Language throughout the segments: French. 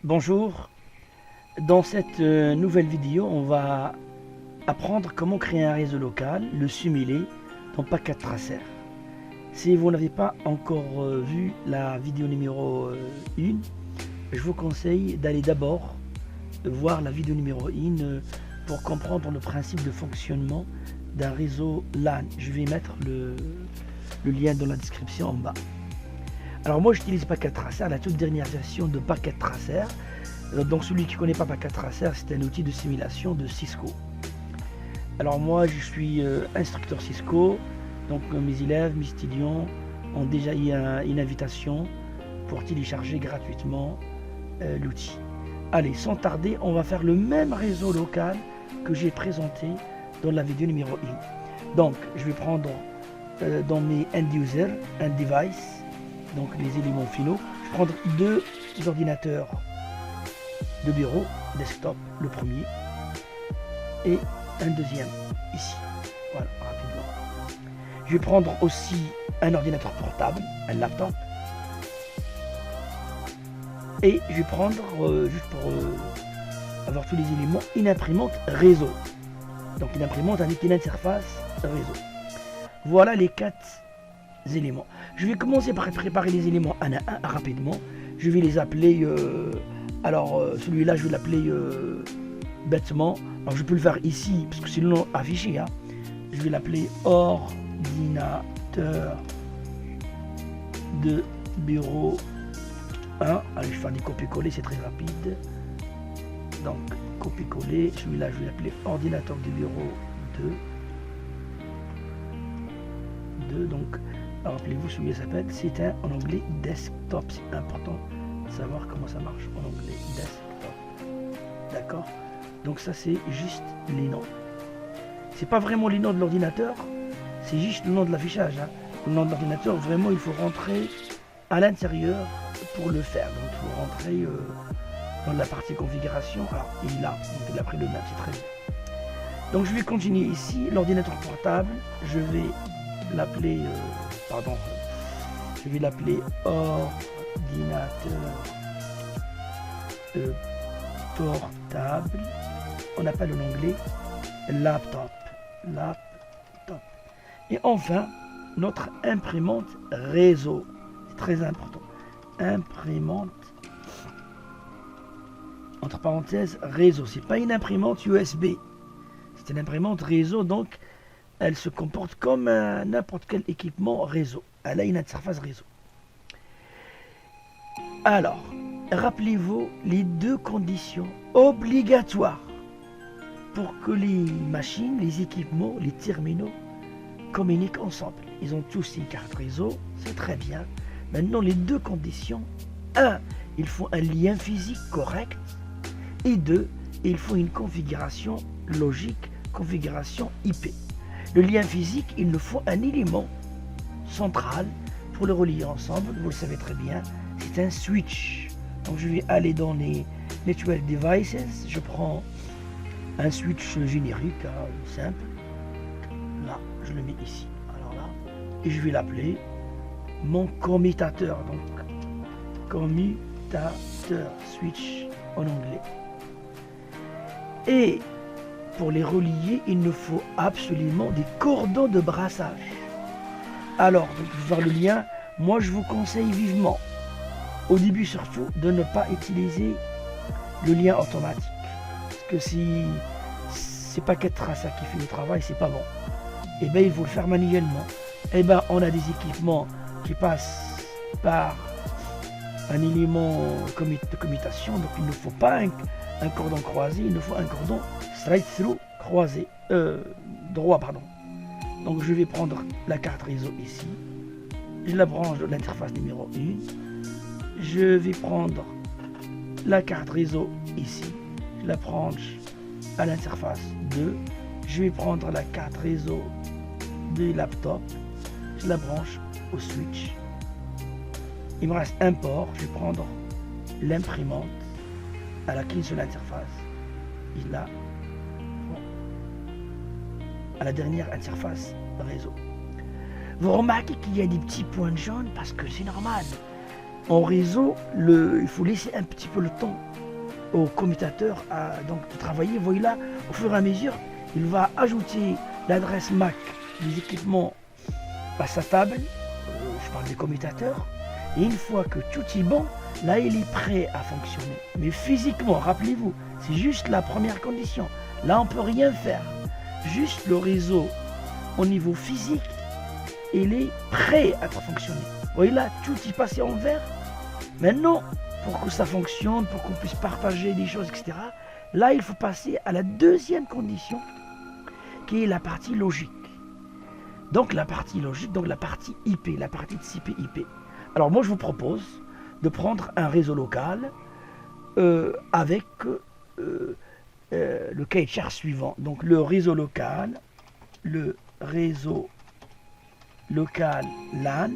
Bonjour, dans cette nouvelle vidéo, on va apprendre comment créer un réseau local, le simuler dans Packet Tracer. Si vous n'avez pas encore vu la vidéo numéro 1, je vous conseille d'aller d'abord voir la vidéo numéro 1 pour comprendre le principe de fonctionnement d'un réseau LAN. Je vais mettre le lien dans la description en bas. Alors moi j'utilise Packet Tracer, la toute dernière version de Packet Tracer. Donc celui qui ne connaît pas Packet Tracer, c'est un outil de simulation de Cisco. Alors moi je suis instructeur Cisco, donc mes élèves, mes étudiants ont déjà eu une invitation pour télécharger gratuitement l'outil. Allez, sans tarder, on va faire le même réseau local que j'ai présenté dans la vidéo numéro 1. Donc je vais prendre dans mes end user, un device, donc les éléments finaux, je vais prendre deux ordinateurs de bureau, desktop, le premier, et un deuxième, ici, voilà, rapidement. Je vais prendre aussi un ordinateur portable, un laptop, et je vais prendre, juste pour avoir tous les éléments, une imprimante réseau. Donc une imprimante avec une interface réseau. Voilà les 4 éléments. Je vais commencer par préparer les éléments un à un rapidement. Je vais les appeler, celui-là je vais l'appeler bêtement. Alors je peux le faire ici parce que c'est le nom affiché. Hein. Je vais l'appeler ordinateur de bureau 1. Allez, je vais faire des copier-coller, c'est très rapide. Donc copier-coller, celui-là je vais l'appeler ordinateur de bureau 2. Donc rappelez-vous, celui-là s'appelle, c'est un en anglais desktop. C'est important de savoir comment ça marche en anglais desktop. D'accord? Donc ça c'est juste les noms. C'est pas vraiment les noms de l'ordinateur, c'est juste le nom de l'affichage. Hein. Le nom de l'ordinateur, vraiment il faut rentrer à l'intérieur pour le faire. Donc il faut rentrer dans la partie configuration. Alors il est là, donc il a pris le même, c'est très bien. Donc je vais continuer ici, l'ordinateur portable, je vais l'appeler je vais l'appeler ordinateur portable. On appelle en anglais laptop. Et enfin, notre imprimante réseau. C'est très important. Imprimante, entre parenthèses, réseau. C'est pas une imprimante USB. C'est une imprimante réseau, donc elle se comporte comme n'importe quel équipement réseau. Elle a une interface réseau. Alors, rappelez-vous les 2 conditions obligatoires pour que les machines, les équipements, les terminaux communiquent ensemble. Ils ont tous une carte réseau, c'est très bien. Maintenant, les 2 conditions. 1, il faut un lien physique correct. Et 2, il faut une configuration logique, configuration IP. Le lien physique, il nous faut un élément central pour le relier ensemble. Vous le savez très bien, c'est un switch. Donc je vais aller dans les Network Devices. Je prends un switch générique, simple. Là, je le mets ici. Alors là, et je vais l'appeler mon commutateur. Donc commutateur, switch en anglais. Et pour les relier, il nous faut absolument des cordons de brassage. Alors, pour faire le lien, moi je vous conseille vivement, au début surtout, de ne pas utiliser le lien automatique. Parce que si c'est Packet Tracer qui fait le travail, c'est pas bon. Et bien il faut le faire manuellement. Et bien on a des équipements qui passent par un élément de commutation, donc il ne faut pas un cordon croisé, il nous faut un cordon straight through croisé, droit pardon. Donc je vais prendre la carte réseau ici, je la branche de l'interface numéro 1, je vais prendre la carte réseau ici, je la branche à l'interface 2, je vais prendre la carte réseau du laptop, je la branche au switch. Il me reste un port, je vais prendre l'imprimante à la seule interface. Et là, à la dernière interface réseau. Vous remarquez qu'il y a des petits points jaunes parce que c'est normal. en réseau, il faut laisser un petit peu le temps au commutateur donc, de travailler. Vous voyez là, au fur et à mesure, il va ajouter l'adresse MAC des équipements à sa table. Je parle des commutateurs. Et une fois que tout est bon, là, il est prêt à fonctionner. Mais physiquement, rappelez-vous, c'est juste la première condition. Là, on ne peut rien faire. Juste le réseau, au niveau physique, il est prêt à fonctionner. Vous voyez là, tout est passé en vert. Maintenant, pour que ça fonctionne, pour qu'on puisse partager des choses, etc., là, il faut passer à la deuxième condition, qui est la partie logique. Donc, la partie logique, donc la partie IP, la partie TCP/IP. Alors, moi, je vous propose de prendre un réseau local avec le cahier de charge suivant. Donc, le réseau local LAN.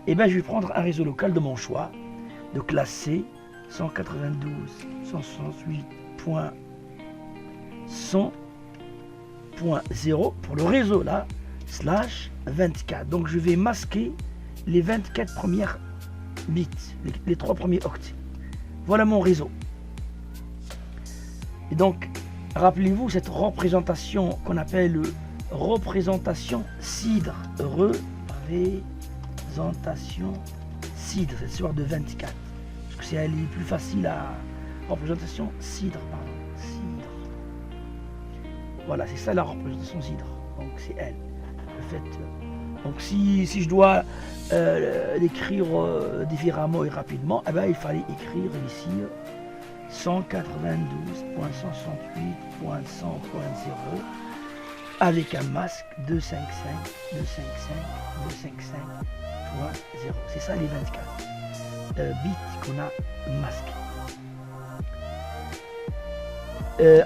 Et bien, je vais prendre un réseau local de mon choix, de classe C, 192.168.100.0 pour le réseau là, /24. Donc, je vais masquer les 24 premières bits, les 3 premiers octets. Voilà mon réseau. Et donc, rappelez-vous cette représentation qu'on appelle représentation CIDR. Représentation CIDR, cette histoire de 24. Parce que elle est plus facile à représentation CIDR, pardon. CIDR. Voilà, c'est ça la représentation CIDR. Donc c'est elle. Le fait. Donc si je dois l'écrire différemment et rapidement, eh ben, il fallait écrire ici 192.168.100.0 avec un masque 255.255.255.0. C'est ça les 24 bits qu'on a masqués.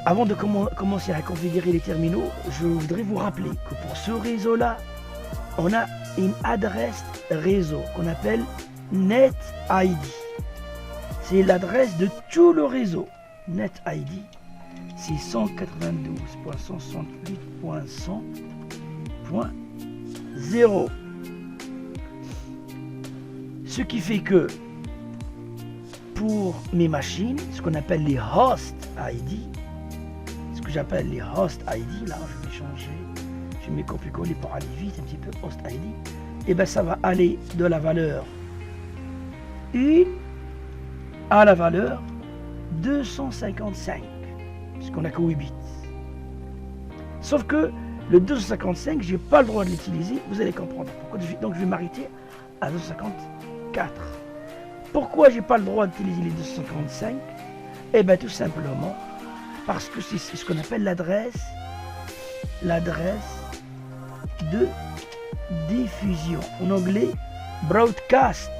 Avant de commencer à configurer les terminaux, je voudrais vous rappeler que pour ce réseau-là, on a une adresse réseau qu'on appelle NetID. C'est l'adresse de tout le réseau. NetID, c'est 192.168.100.0. Ce qui fait que pour mes machines, ce qu'on appelle les host ID, ce que j'appelle les host ID, là je vais changer, je mets copier-coller pour aller vite un petit peu, host ID, et bien ça va aller de la valeur 1 à la valeur 255, puisqu'on n'a que 8 bits. Sauf que le 255, je n'ai pas le droit de l'utiliser, vous allez comprendre pourquoi. Donc je vais m'arrêter à 254. Pourquoi j'ai pas le droit d'utiliser les 255? Eh bien tout simplement parce que c'est ce qu'on appelle l'adresse de diffusion. En anglais, broadcast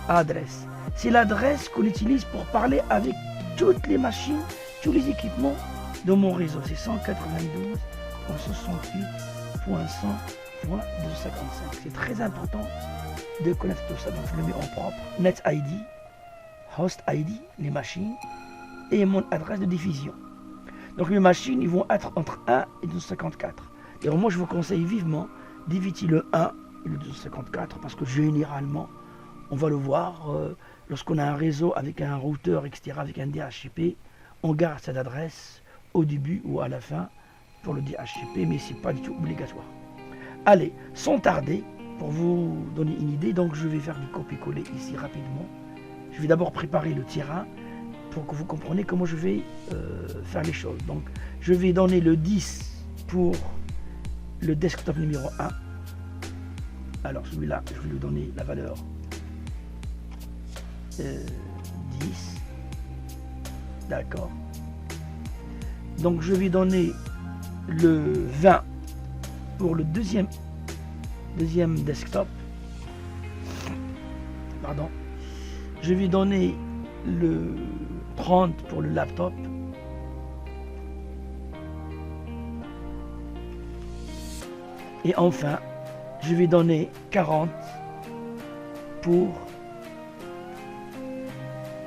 address. C'est l'adresse qu'on utilise pour parler avec toutes les machines, tous les équipements de mon réseau. C'est 192.168.100.255. C'est très important de connaître tout ça. Donc je le mets en propre. NetID, Host ID, les machines, et mon adresse de diffusion. Donc mes machines, ils vont être entre 1 et 254. Et moi, je vous conseille vivement d'éviter le 1 et le 254 parce que généralement, on va le voir, lorsqu'on a un réseau avec un routeur, etc., avec un DHCP, on garde cette adresse au début ou à la fin pour le DHCP, mais ce n'est pas du tout obligatoire. Allez, sans tarder, pour vous donner une idée, donc je vais faire du copier-coller ici rapidement. Je vais d'abord préparer le terrain pour que vous compreniez comment je vais faire les choses. Donc, je vais donner le 10 pour le desktop numéro 1. Alors, celui-là, je vais lui donner la valeur 10. D'accord. Donc, je vais donner le 20 pour le deuxième desktop. Pardon. Je vais donner le 30 pour le laptop. Et enfin, je vais donner 40 pour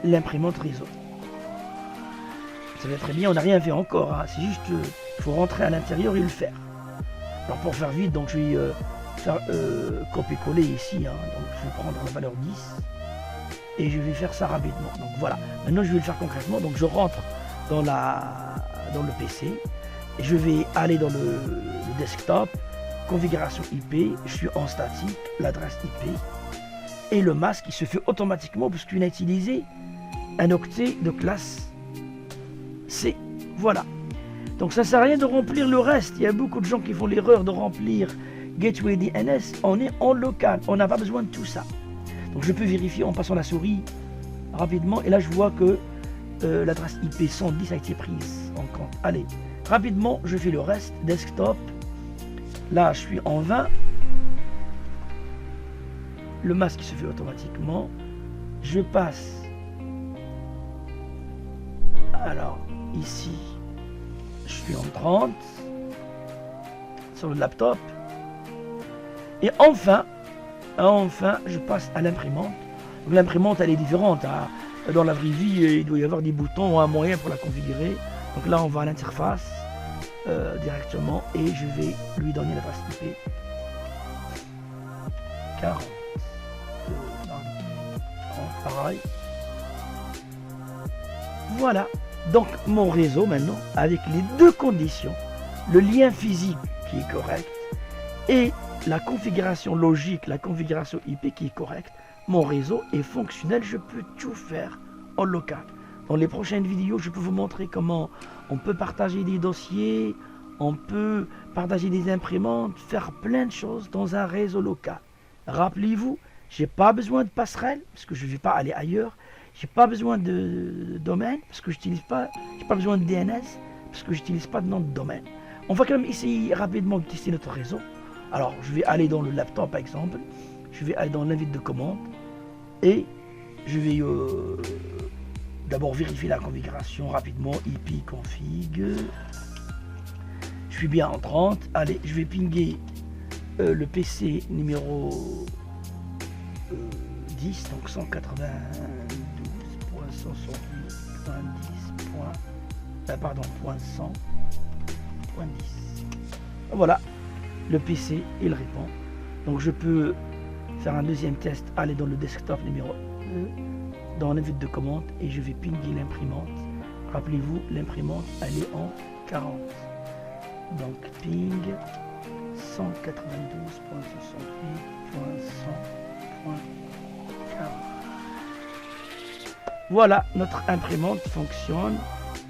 l'imprimante réseau. Ça va très bien, on n'a rien fait encore. Hein. C'est juste, il faut rentrer à l'intérieur et le faire. Alors pour faire vite, donc je vais faire copier-coller ici. Hein. Donc je vais prendre la valeur 10. et je vais faire ça rapidement. Donc voilà, maintenant je vais le faire concrètement. Donc je rentre dans le PC, et je vais aller dans le desktop, configuration IP, je suis en statique, l'adresse IP, et le masque qui se fait automatiquement parce qu'il a utilisé un octet de classe C. Voilà. Donc ça ne sert à rien de remplir le reste. Il y a beaucoup de gens qui font l'erreur de remplir Gateway DNS. On est en local, on n'a pas besoin de tout ça. Donc je peux vérifier en passant la souris rapidement, et là je vois que l'adresse IP 110 a été prise en compte. Allez, rapidement je fais le reste, desktop, là je suis en 20, le masque se fait automatiquement, je passe, alors ici je suis en 30 sur le laptop, et enfin je passe à l'imprimante. L'imprimante elle est différente, hein. Dans la vraie vie il doit y avoir des boutons ou un moyen pour la configurer. Donc là on va à l'interface directement, et je vais lui donner l'adresse IP 40 pareil. Voilà donc mon réseau maintenant, avec les deux conditions, le lien physique qui est correct et la configuration logique, la configuration IP qui est correcte. Mon réseau est fonctionnel, je peux tout faire en local. Dans les prochaines vidéos, je peux vous montrer comment on peut partager des dossiers, on peut partager des imprimantes, faire plein de choses dans un réseau local. Rappelez-vous, j'ai pas besoin de passerelle parce que je ne vais pas aller ailleurs. J'ai pas besoin de domaine parce que j'utilise pas. J'ai pas besoin de DNS parce que j'utilise pas de nom de domaine. On va quand même essayer rapidement de tester notre réseau. Alors, je vais aller dans le laptop par exemple. Je vais aller dans l'invite de commande et je vais d'abord vérifier la configuration rapidement. IP config. Je suis bien en 30. Allez, je vais pinguer le PC numéro 10, donc 192.168.10.100.10. Voilà, le PC il répond. Donc je peux faire un deuxième test, aller dans le desktop numéro 2, dans l'invite de commande, et je vais pinguer l'imprimante. Rappelez-vous, l'imprimante elle est en 40. Donc ping 192.68.100.40. Voilà, notre imprimante fonctionne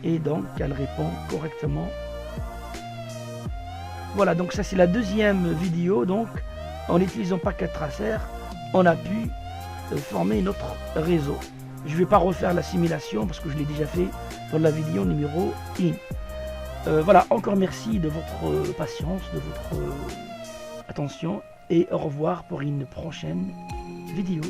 et donc elle répond correctement. Voilà, donc ça c'est la deuxième vidéo. Donc en utilisant Packet Tracer, on a pu former notre réseau. Je ne vais pas refaire la simulation parce que je l'ai déjà fait dans la vidéo numéro 1. Voilà, encore merci de votre patience, de votre attention, et au revoir pour une prochaine vidéo.